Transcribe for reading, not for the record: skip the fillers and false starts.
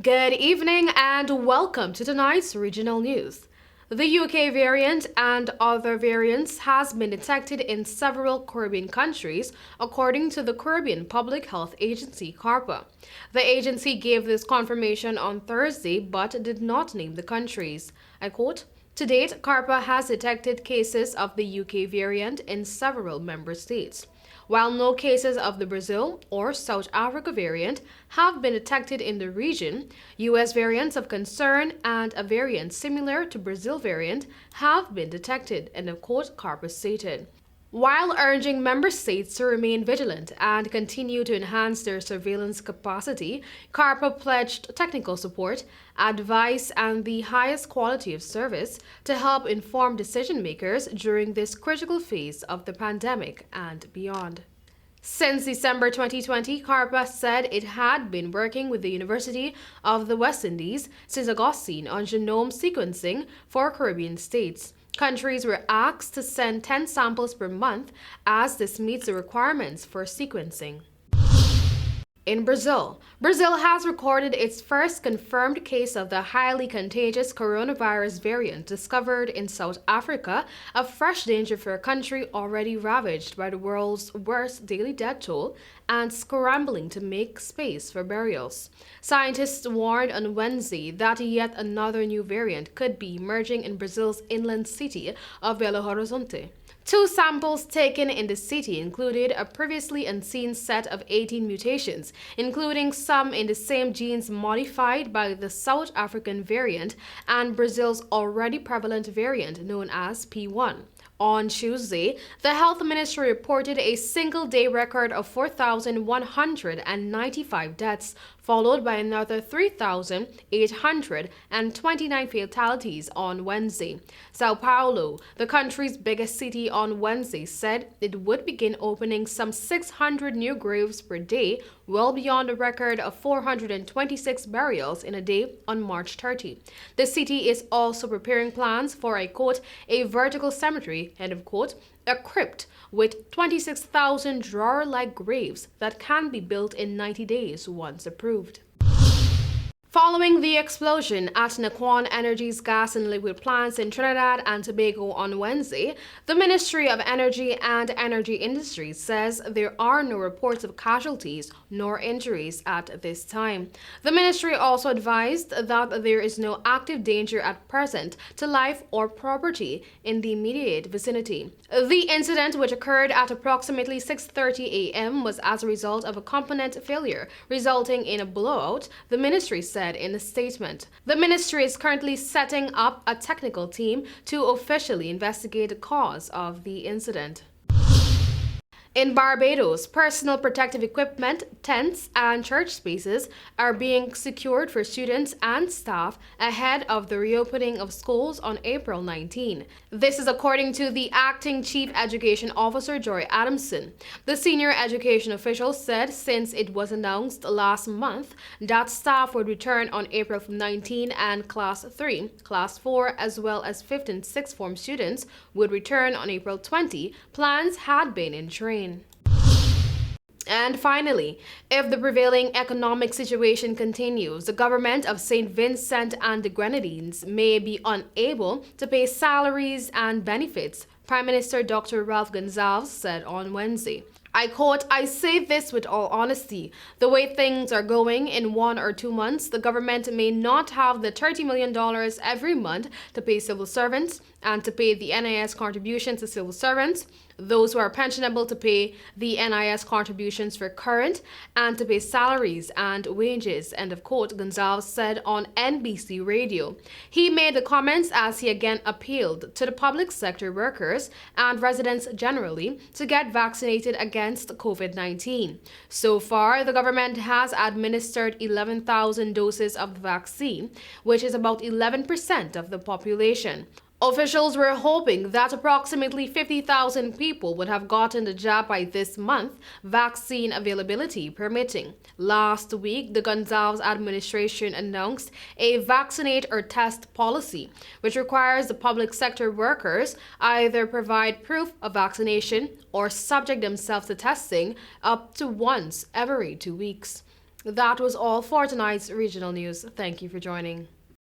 Good evening and welcome to tonight's regional news. The UK variant and other variants has been detected in several Caribbean countries, according to the Caribbean Public Health Agency, CARPA. The agency gave this confirmation on Thursday but did not name the countries. I quote, "To date, CARPA has detected cases of the UK variant in several member states. While no cases of the Brazil or South Africa variant have been detected in the region, U.S. variants of concern and a variant similar to Brazil variant have been detected," and the quote CARPA stated. While urging member states to remain vigilant and continue to enhance their surveillance capacity, CARPA pledged technical support, advice, and the highest quality of service to help inform decision-makers during this critical phase of the pandemic and beyond. Since December 2020, CARPA said it had been working with the University of the West Indies, St. Augustine, on genome sequencing for Caribbean states. Countries were asked to send 10 samples per month as this meets the requirements for sequencing. In Brazil has recorded its first confirmed case of the highly contagious coronavirus variant discovered in South Africa, a fresh danger for a country already ravaged by the world's worst daily death toll and scrambling to make space for burials. Scientists warned on Wednesday that yet another new variant could be emerging in Brazil's inland city of Belo Horizonte. 2 samples taken in the city included a previously unseen set of 18 mutations, including some in the same genes modified by the South African variant and Brazil's already prevalent variant known as P1. On Tuesday, the Health Ministry reported a single-day record of 4,195 deaths, followed by another 3,829 fatalities on Wednesday. Sao Paulo, the country's biggest city, on Wednesday said it would begin opening some 600 new graves per day, well beyond a record of 426 burials in a day on March 30. The city is also preparing plans for a, quote, "a vertical cemetery," end of quote, a crypt with 26,000 drawer-like graves that can be built in 90 days once approved. Following the explosion at Naquan Energy's gas and liquid plants in Trinidad and Tobago on Wednesday, the Ministry of Energy and Energy Industries says there are no reports of casualties nor injuries at this time. The ministry also advised that there is no active danger at present to life or property in the immediate vicinity. The incident, which occurred at approximately 6:30 a.m., was as a result of a component failure, resulting in a blowout, the ministry said in a statement. The ministry is currently setting up a technical team to officially investigate the cause of the incident. In Barbados, personal protective equipment, tents, and church spaces are being secured for students and staff ahead of the reopening of schools on April 19. This is according to the acting chief education officer, Joy Adamson. The senior education official said since it was announced last month that staff would return on April 19 and Class 3, Class 4, as well as 5th and 6th form students would return on April 20, plans had been in train. And finally, if the prevailing economic situation continues, the government of St. Vincent and the Grenadines may be unable to pay salaries and benefits, Prime Minister Dr. Ralph Gonsalves said on Wednesday. I quote, "I say this with all honesty. The way things are going, in 1 or 2 months, the government may not have the $30 million every month to pay civil servants and to pay the NIS contributions to civil servants, those who are pensionable to pay the NIS contributions for current, and to pay salaries and wages," end of quote, Gonsalves said on NBC Radio. He made the comments as he again appealed to the public sector workers and residents generally to get vaccinated against COVID-19. So far, the government has administered 11,000 doses of the vaccine, which is about 11% of the population. Officials were hoping that approximately 50,000 people would have gotten the jab by this month, vaccine availability permitting. Last week, the Gonsalves administration announced a vaccinate or test policy, which requires the public sector workers either provide proof of vaccination or subject themselves to testing up to once every 2 weeks. That was all for tonight's regional news. Thank you for joining.